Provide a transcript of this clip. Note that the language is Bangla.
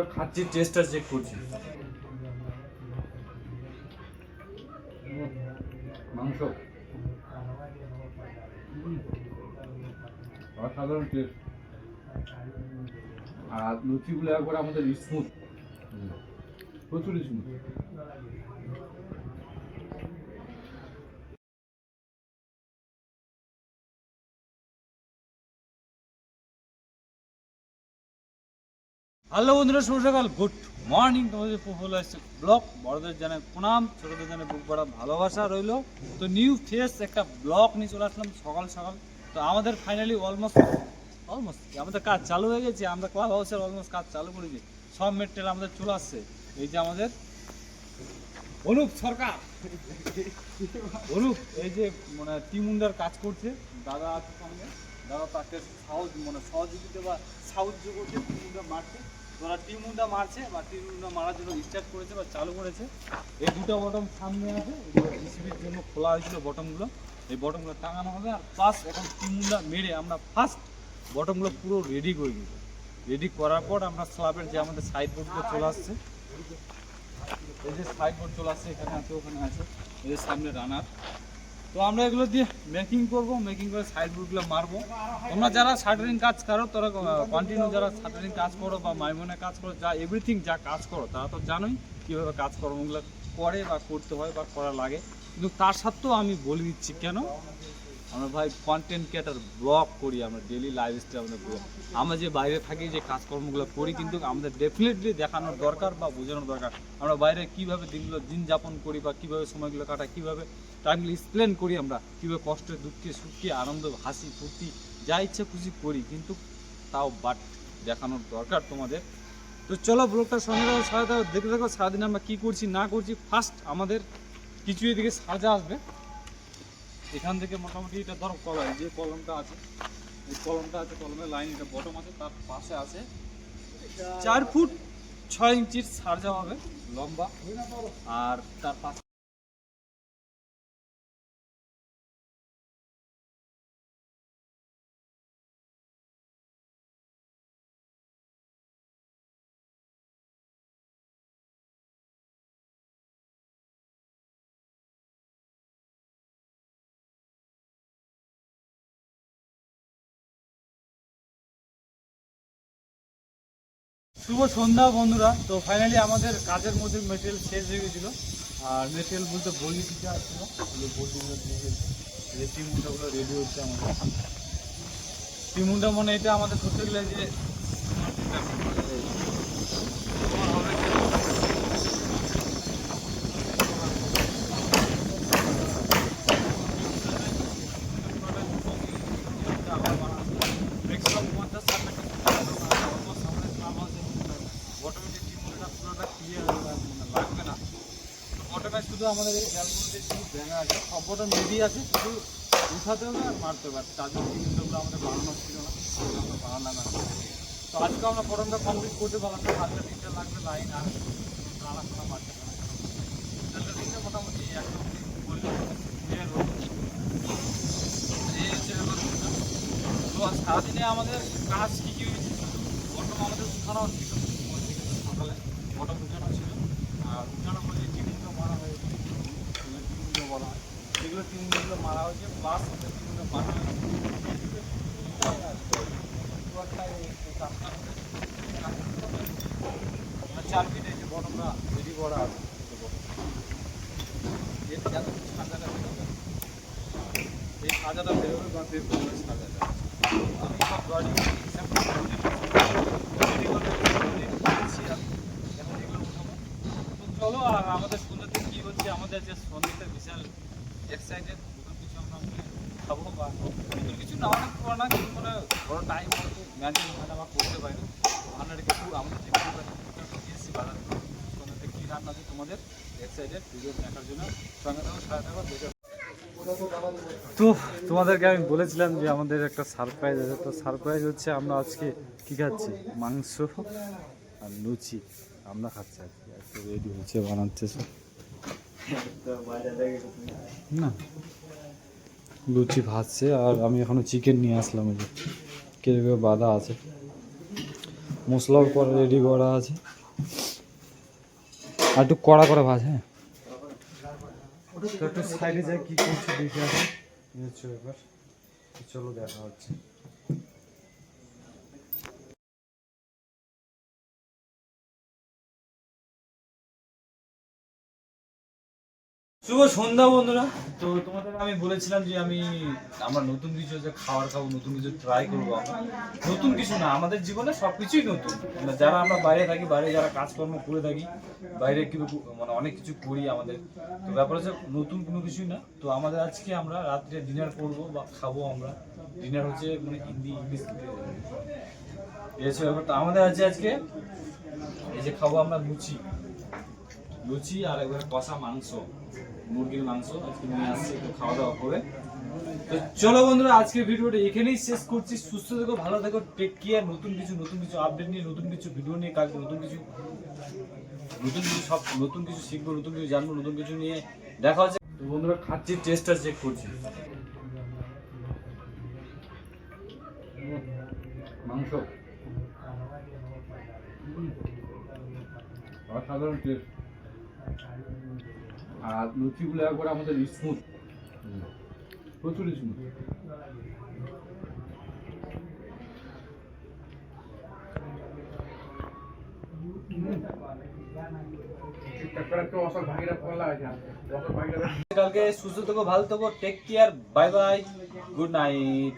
কিভাবে খাচ্ছি টেস্টটা চেক করছি। মাংস অসাধারণ টেস্ট, আর লুচিগুলো একবার আমাদের স্মুথ, প্রচুর স্মুথ। হ্যালো বন্ধুরা, শুভ সকাল, গুড মর্নিং। তোমাদের প্রফুল্ল আসছে ব্লগ। বড়দের জানায় প্রণাম, ছোটদের জানায় বুক ভরা ভালোবাসা রইলো। তো নিউ ফেস একটা ব্লগ নিয়ে চলে আসলাম সকাল সকাল। তো আমাদের ফাইনালি অলমোস্ট আমাদের কাজ চালু হয়ে গেছে। আমরা ক্লাব হাউসের অলমোস্ট কাজ চালু করেছি, সব মেটেরিয়াল আমাদের চলে আসছে। এই যে আমাদের অনুপ সরকার, অনুপ এই যে মানে টিমুন্ডার কাজ করছে, দাদা আছে সঙ্গে, দাদা তাকে সহযোগিতা বা সাহায্য করছে। টিমুন্ডা মারছে, ওরা টিমুন্ডা মারছে বা টিমুন্ডা মারার জন্য স্টার্ট করেছে বা চালু করেছে। এই দুটো বটম সামনে আছে, জিসিবির জন্য খোলা হয়েছিল বটমগুলো, এই বটমগুলো টাঙানো হবে। আর প্লাস এখন টিমুন্ডা মেরে আমরা ফার্স্ট বটমগুলো পুরো রেডি করে দিব। রেডি করার পর আমরা স্ল্যাবের যে আমাদের সাইড বোর্ডগুলো চলে আসছে, এই যে সাইড বোর্ড চলে আসছে, এখানে আছে ওখানে আছে, এই যে সামনে রানার। তো আমরা এগুলো দিয়ে মেকিং করবো, মেকিং করে সাইড বোর্ডগুলো মারবো। তোমরা যারা শাটারিং কাজ করো, তারা কন্টিনিউ যারা শাটারিং কাজ করো বা মাইমনে কাজ করো, যা এভরিথিং যা কাজ করো, তারা তো জানোই কীভাবে কাজকর্মগুলো করে বা করতে হয় বা করা লাগে। কিন্তু তার সত্ত্বেও আমি বলে দিচ্ছি কেন, আমরা ভাই কন্টেন্ট ক্রিয়েটার, ব্লগ করি, আমরা ডেলি লাইফস্টাইল আমাদের ব্লগ। আমরা যে বাইরে থাকি, যে কাজকর্মগুলো করি, কিন্তু আমাদের ডেফিনেটলি দেখানোর দরকার বা বোঝানোর দরকার আমরা বাইরে কীভাবে দিন যাপন করি বা কীভাবে সময়গুলো কাটাই, কীভাবে টাইমগুলো এক্সপ্লেন করি, আমরা কীভাবে কষ্টে দুঃখে সুখে আনন্দ হাসি ফুর্তি যা ইচ্ছা খুশি করি, কিন্তু তাও বাট দেখানোর দরকার তোমাদের। তো চলো ব্লগটার সঙ্গে দেখতে থাকো সারাদিন আমরা কী করছি না করছি। ফার্স্ট আমাদের কিছু এদিকে সাজা আসবে, এখান থেকে মোটামুটি এটা ধরো কলম, যে কলমটা আছে, এই কলমটা আছে, কলমের লাইন এটা বটম আছে, তার পাশে আছে 4 ফুট 6 ইঞ্চির সারজা হবে লম্বা, আর তার পাশে শুভ সন্ধ্যা বন্ধুরা। তো ফাইনালি আমাদের কাজের মধ্যে মেটেরিয়াল শেষ হয়ে গেছিলো, আর মেটেরিয়াল বলতে বলি দিতে আসছিলো, বলিগুলো দিয়ে গেছে, এই টিমুন্ডাগুলো রেডি হচ্ছে আমাদের। টিমুন্ডা মনে এটা আমাদের ধরতে গেলে যে শুধু আমাদের এই খেয়ালগুলোতে শুধু ব্যাঙা আছে, সব বটন রেডি আছে, শুধু উঠাতে হবে আর মারতে হবে। তাদের জিনিসগুলো আমাদের বানানো ছিল না, আমরা বানালাম না। তো আজকে আমরা বটনটা কমপ্লিট করতে পারলাম না, হালকা তিনটা লাগবে লাইন, আর রানা মারতে পারলাম হালকা তিনটা, মোটামুটি একদম তো সারাদিনে আমাদের কাজ কী কী হয়েছে, বটম আমাদের উঠানো ছিল সকালে, বটম উঠানো ছিল, আর উঠানো করে টিমগুলো মারা হয়েছে, টিমগুলো বলা হয়, যেগুলো টিমগুলো মারা হয়েছে, প্লাস টিমগুলো মারা হয়েছে 4 ফিট এই যে বটমটা রেডি করা আছে। এর এত সাজাটা বেরোবে, এই সাজাটা বেরোবে বা বের করবে সাজাটা, আমি সব ড্রয়িং চলো। আর আমাদের সন্ধ্যেতে কী হচ্ছে, আমাদের যে সন্ধ্যেতে বিশাল এক্সাইটেড, নতুন কিছু আমরা খাবো বা নতুন কিছু না, অনেক পুরোনো কিন্তু মানে বড় টাইম হয়তো ম্যাজিক হয় না বা করতে পারি না। রান্নাটা একটু আমাদের যে এসেছি বাজার সন্ধ্যেতে কী রান্না আছে তোমাদের এক্সাইটেড ভিডিও দেখার জন্য, সঙ্গে থাকো সাথে থাকো দেখে। তো তোমাদেরকে আমি বলেছিলাম যে আমাদের একটা সারপ্রাইজ আছে। তো সারপ্রাইজ হচ্ছে আমরা আজকে কী খাচ্ছি, মাংস আর লুচি আমরা খাচ্ছি আজকে। একটু রেডি হচ্ছে, বানাচ্ছে সব না, লুচি ভাজছে, আর আমি এখনো চিকেন নিয়ে আসলাম, এই যে কেটে বাঁধা আছে। মশলাও করে রেডি করা আছে, আর একটু কড়া করে ভাজ। হ্যাঁ, তো একটু সাইডে যাই, কি করছে দেখে আসি, কি হচ্ছে ব্যাপার। চলো দেখা হচ্ছে। শুভ সন্ধ্যা বন্ধুরা। তো তোমাদের আমি বলেছিলাম যে আমরা নতুন কিছু যে খাবার খাবো, নতুন কিছু ট্রাই করবো। আমরা নতুন কিছু না, আমাদের জীবনে সবকিছুই নতুন। মানে যারা আমরা বাইরে থাকি, বাইরে যারা কাজকর্ম করে থাকি, বাইরে মানে অনেক কিছু করি আমাদের, তো ব্যাপার হচ্ছে নতুন কোনো কিছুই না। তো আমাদের আজকে আমরা রাত্রে ডিনার করবো বা খাবো। আমরা ডিনার হচ্ছে মানে হিন্দি ইংলিশ এসে ব্যাপার। তো আমাদের আছে আজকে এই যে খাবো আমরা লুচি, লুচি আর একবার কষা মাংস, মুরগির মাংস আজকে নিয়ে আসছে, একটু খাওয়া দাওয়া করে। তো চলো বন্ধুরা, আজকের ভিডিওটা এখানেই শেষ করছি। সুস্থ থেকো, ভালো থেকো, টেক কেয়ার। নতুন কিছু আপডেট নিয়ে, নতুন কিছু ভিডিও নিয়ে কাজ, নতুন কিছু সব নতুন কিছু শিখবো, নতুন কিছু জানবো, নতুন কিছু নিয়ে দেখা হচ্ছে। তো বন্ধুরা খাচ্ছি, টেস্টটা চেক করছি। মাংস অসাধারণ টেস্ট, আর লুচিগুলো একবার আমাদের স্মুথ, প্রচুর স্মুথ। কালকে সুস্থ থেকো, ভালো থেকো, take care, bye bye, good night.